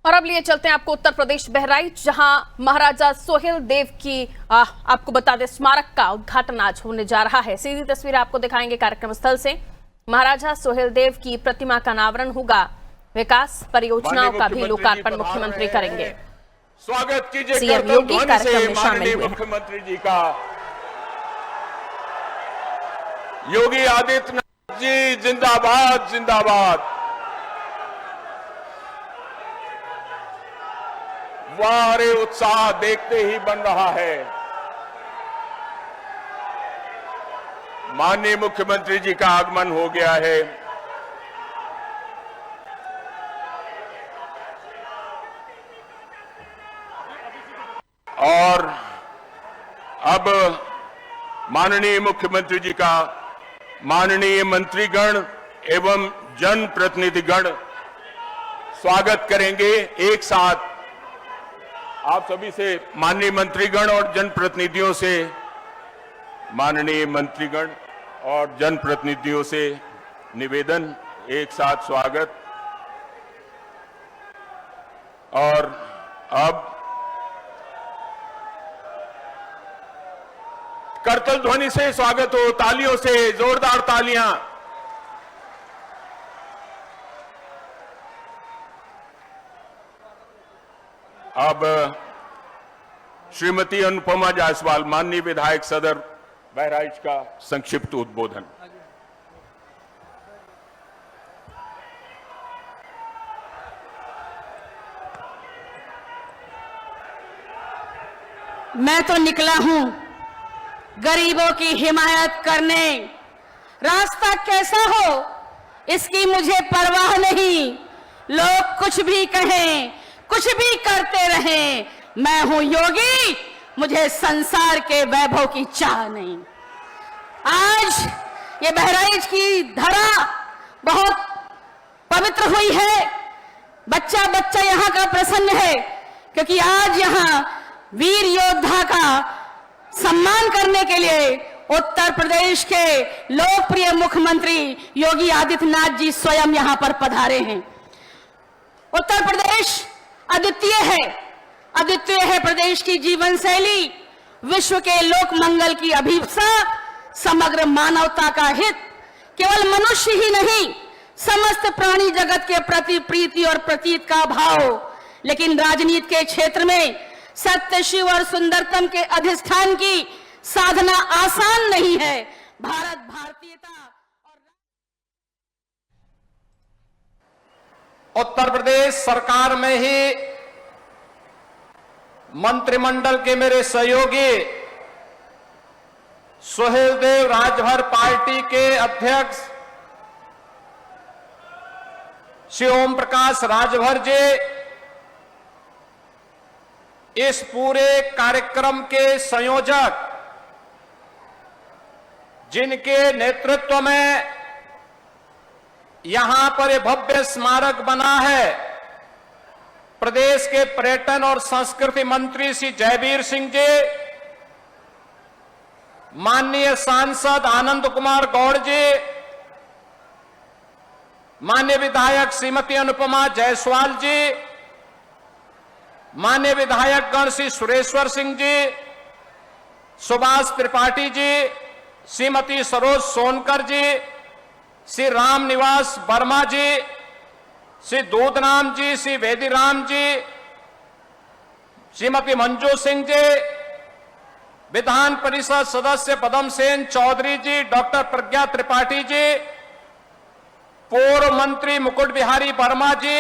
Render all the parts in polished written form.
और अब लिए चलते हैं आपको उत्तर प्रदेश बहराइच, जहां महाराजा सोहेल देव की आपको बता दें स्मारक का उद्घाटन आज होने जा रहा है। सीधी तस्वीर आपको दिखाएंगे कार्यक्रम स्थल से। महाराजा सोहेल देव की प्रतिमा का अनावरण होगा। विकास परियोजनाओं का भी लोकार्पण मुख्यमंत्री करेंगे। स्वागत कीजिए सीएम योगी कार्यक्रम में शामिल हुए। मुख्यमंत्री जी का। योगी आदित्यनाथ जी जिंदाबाद जिंदाबाद। वाह रे उत्साह देखते ही बन रहा है। माननीय मुख्यमंत्री जी का आगमन हो गया है। और अब माननीय मुख्यमंत्री जी का माननीय मंत्रीगण एवं जनप्रतिनिधिगण स्वागत करेंगे। एक साथ आप सभी से, माननीय मंत्रीगण और जनप्रतिनिधियों से, माननीय मंत्रीगण और जनप्रतिनिधियों से निवेदन, एक साथ स्वागत। और अब करतल ध्वनि से स्वागत हो, तालियों से, जोरदार तालियां। अब श्रीमती अनुपमा जायसवाल, माननीय विधायक सदर बहराइच का संक्षिप्त उद्बोधन। मैं तो निकला हूं गरीबों की हिमायत करने। रास्ता कैसा हो इसकी मुझे परवाह नहीं। लोग कुछ भी कहें, कुछ भी करते रहें, मैं हूं योगी, मुझे संसार के वैभव की चाह नहीं। आज ये बहराइच की धरा बहुत पवित्र हुई है। बच्चा बच्चा यहां का प्रसन्न है, क्योंकि आज यहां वीर योद्धा का सम्मान करने के लिए उत्तर प्रदेश के लोकप्रिय मुख्यमंत्री योगी आदित्यनाथ जी स्वयं यहां पर पधारे हैं। उत्तर प्रदेश अद्वितीय है प्रदेश की जीवन शैली, विश्व के लोक मंगल की अभिप्सा, समग्र मानवता का हित, केवल मनुष्य ही नहीं समस्त प्राणी जगत के प्रति प्रीति और प्रतीत का भाव। लेकिन राजनीति के क्षेत्र में सत्य, शिव और सुंदरतम के अधिष्ठान की साधना आसान नहीं है। भारत भारतीयता और उत्तर प्रदेश सरकार में ही मंत्रिमंडल के मेरे सहयोगी सोहेल देव राजभर पार्टी के अध्यक्ष श्री ओम प्रकाश राजभर जी इस पूरे कार्यक्रम के संयोजक, जिनके नेतृत्व में यहां पर यह भव्य स्मारक बना है, प्रदेश के पर्यटन और संस्कृति मंत्री श्री जयवीर सिंह जी, माननीय सांसद आनंद कुमार गौड़ जी, माननीय विधायक श्रीमती अनुपमा जायसवाल जी, माननीय विधायक गण श्री सुरेश्वर सिंह जी, सुभाष त्रिपाठी जी, श्रीमती सरोज सोनकर जी, श्री राम निवास वर्मा जी, श्री दूधराम जी, श्री वेदीराम जी, श्रीमती मंजू सिंह जी, विधान परिषद सदस्य पदम सेन चौधरी जी, डॉक्टर प्रज्ञा त्रिपाठी जी, पूर्व मंत्री मुकुट बिहारी वर्मा जी,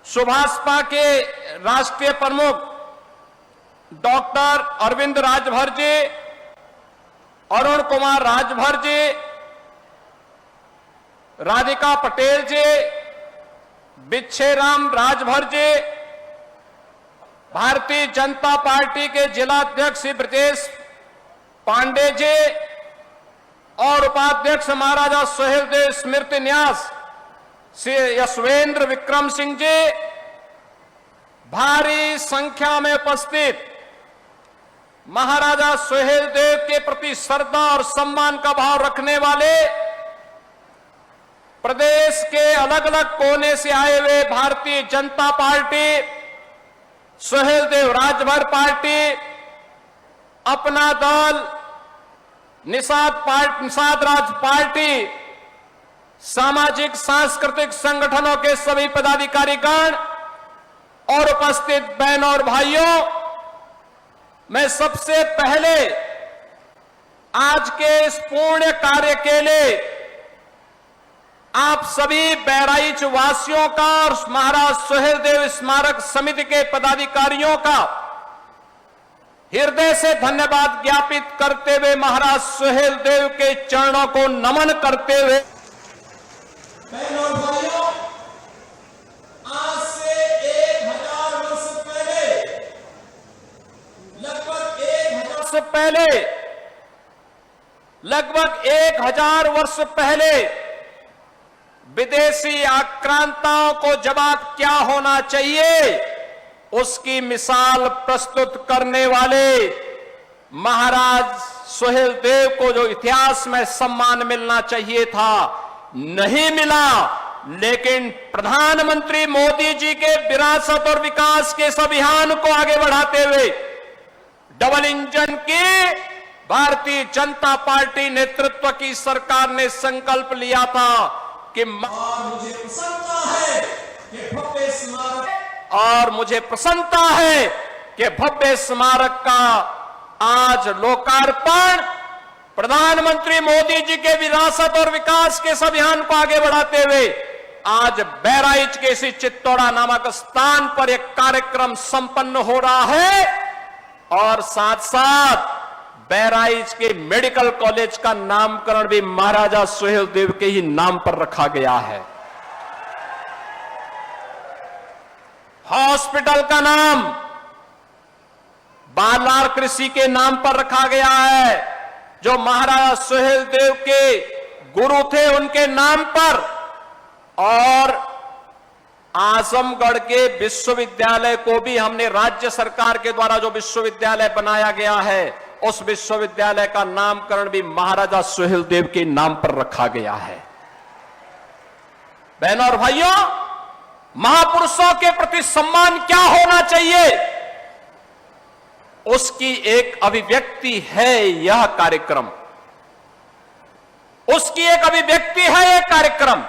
सुभाषपा के राष्ट्रीय प्रमुख डॉक्टर अरविंद राजभर जी, अरुण कुमार राजभर जी, राधिका पटेल जी, बिच्छेराम राजभर जी, भारतीय जनता पार्टी के जिला अध्यक्ष श्री ब्रजेश पांडे जी और उपाध्यक्ष महाराजा सोहेल देव स्मृति न्यास श्री यशवेंद्र विक्रम सिंह जी, भारी संख्या में उपस्थित महाराजा सोहेल देव के प्रति श्रद्धा और सम्मान का भाव रखने वाले प्रदेश के अलग अलग कोने से आए हुए भारतीय जनता पार्टी, सुहेलदेव राजभर पार्टी, अपना दल, निषाद राज पार्टी, सामाजिक सांस्कृतिक संगठनों के सभी पदाधिकारीगण और उपस्थित बहनों और भाइयों, मैं सबसे पहले आज के इस पुण्य कार्य के लिए आप सभी बहराइच वासियों का और महाराज सुहेलदेव स्मारक समिति के पदाधिकारियों का हृदय से धन्यवाद ज्ञापित करते हुए महाराज सुहेलदेव के चरणों को नमन करते हुए, बहनों और भाइयों, आज से 1000 वर्ष पहले, लगभग 1000 वर्ष पहले विदेशी आक्रांताओं को जवाब क्या होना चाहिए, उसकी मिसाल प्रस्तुत करने वाले महाराज सुहेलदेव को जो इतिहास में सम्मान मिलना चाहिए था, नहीं मिला। लेकिन प्रधानमंत्री मोदी जी के विरासत और विकास के इस अभियान को आगे बढ़ाते हुए डबल इंजन की भारतीय जनता पार्टी नेतृत्व की सरकार ने संकल्प लिया था कि मुझे प्रसन्नता है कि भव्य स्मारक और मुझे प्रसन्नता है कि भव्य स्मारक का आज लोकार्पण प्रधानमंत्री मोदी जी के विरासत और विकास के इस अभियान को आगे बढ़ाते हुए आज बहराइच के इसी चित्तौड़ा नामक स्थान पर एक कार्यक्रम संपन्न हो रहा है और साथ साथ बहराइच के मेडिकल कॉलेज का नामकरण भी महाराजा सुहेलदेव के ही नाम पर रखा गया है। हॉस्पिटल का नाम बालार कृषि के नाम पर रखा गया है, जो महाराजा सुहेलदेव के गुरु थे उनके नाम पर। और आजमगढ़ के विश्वविद्यालय को भी हमने राज्य सरकार के द्वारा जो विश्वविद्यालय बनाया गया है, उस विश्वविद्यालय का नामकरण भी महाराजा सुहेलदेव के नाम पर रखा गया है। बहनों और भाइयों, महापुरुषों के प्रति सम्मान क्या होना चाहिए, उसकी एक अभिव्यक्ति है यह कार्यक्रम। उसकी एक अभिव्यक्ति है यह कार्यक्रम।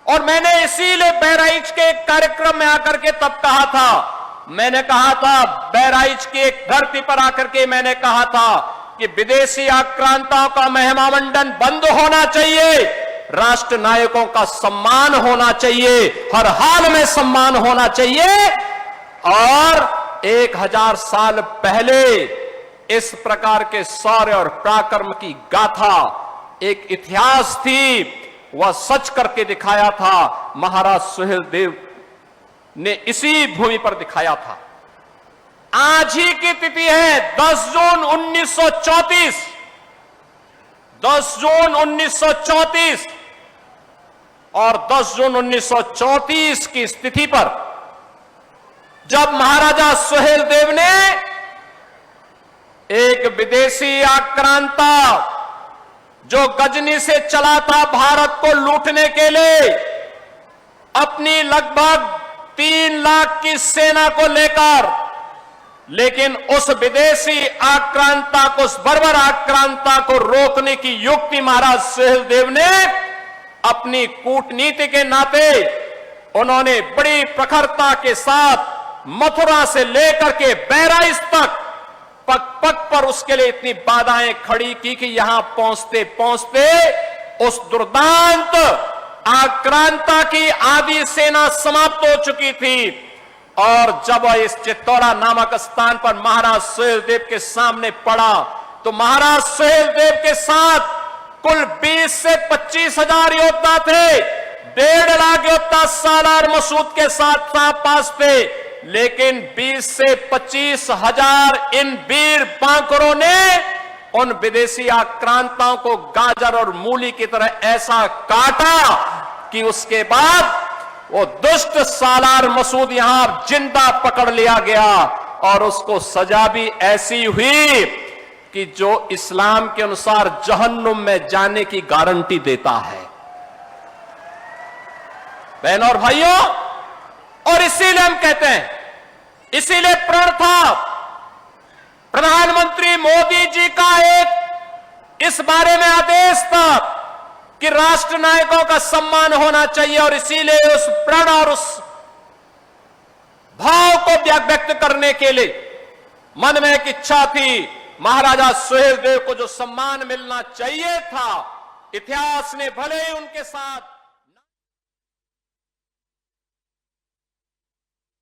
और मैंने इसीलिए बहराइच के एक कार्यक्रम में आकर के तब कहा था, मैंने कहा था बहराइच की एक धरती पर आकर के मैंने कहा था कि विदेशी आक्रांताओं का महिमामंडन बंद होना चाहिए, राष्ट्र नायकों का सम्मान होना चाहिए, हर हाल में सम्मान होना चाहिए। और 1000 साल पहले इस प्रकार के शौर्य और पराक्रम की गाथा एक इतिहास थी, वह सच करके दिखाया था। महाराज सुहेलदेव ने इसी भूमि पर दिखाया था। आज ही की तिथि है 10 जून 1934, 10 जून 1934। और 10 जून 1934 की स्थिति पर जब महाराजा सुहेलदेव ने एक विदेशी आक्रांता जो गजनी से चला था भारत को लूटने के लिए, अपनी लगभग 3 लाख की सेना को लेकर, लेकिन उस विदेशी आक्रांता को, उस बर्बर आक्रांता को रोकने की युक्ति महाराज सुहेलदेव ने अपनी कूटनीति के नाते उन्होंने बड़ी प्रखरता के साथ मथुरा से लेकर के बहराइच तक पग पग पर उसके लिए इतनी बाधाएं खड़ी की कि यहां पहुंचते पहुंचते उस दुर्दांत आक्रांता की आधी सेना समाप्त हो चुकी थी। और जब इस चित्तौड़ा नामक स्थान पर महाराज सुहेलदेव के सामने पड़ा, तो महाराज सुहेलदेव के साथ कुल 20 से 25 हजार योद्धा थे। 1.5 लाख योद्धा सालार मसूद के साथ पास थे, लेकिन 20 से 25 हजार इन वीर बांकुरों ने उन विदेशी आक्रांताओं को गाजर और मूली की तरह ऐसा काटा कि उसके बाद वो दुष्ट सालार मसूद यहां जिंदा पकड़ लिया गया। और उसको सजा भी ऐसी हुई कि जो इस्लाम के अनुसार जहन्नुम में जाने की गारंटी देता है। बहनों और भाइयों, और इसीलिए हम कहते हैं, इसीलिए प्रण था प्रधानमंत्री मोदी जी का एक इस बारे में आदेश था कि राष्ट्र नायकों का सम्मान होना चाहिए, और इसीलिए उस प्रण और उस भाव को व्यक्त करने के लिए मन में एक इच्छा थी, महाराजा सुहेलदेव को जो सम्मान मिलना चाहिए था, इतिहास ने भले ही उनके साथ